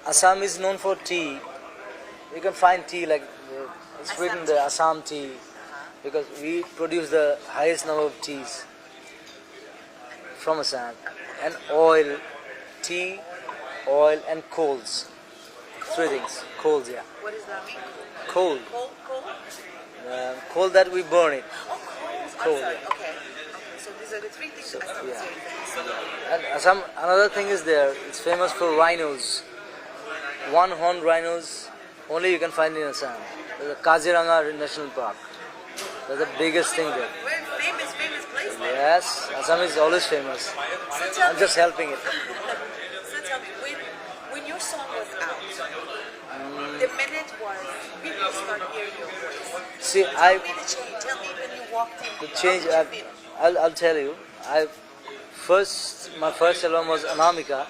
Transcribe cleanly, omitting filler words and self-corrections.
Assam is known for tea. You can find tea like it's written the Assam tea because we produce the highest number of teas from Assam. And oil, tea, oil and coals. Three things. Coals, yeah. What does that mean? Coal. Coal? Coal that we burn it. Oh, coals. Coal, I'm sorry. yeah. Okay. So these are the three things that Assam is yeah. very famous. And Assam, another thing is there. It's famous for rhinos. One-horned rhinos. Only you can find in Assam. There's a Kaziranga National Park. That's the biggest thing there. We're in famous place there. Yes, Assam is always famous. So tell I'm me, just helping it. so tell me, when your song was out, the minute was people started hearing your voice. See, Tell me the change. Tell me when you walked in. the change. How did you feel? I'll tell you. My first album was Anamika.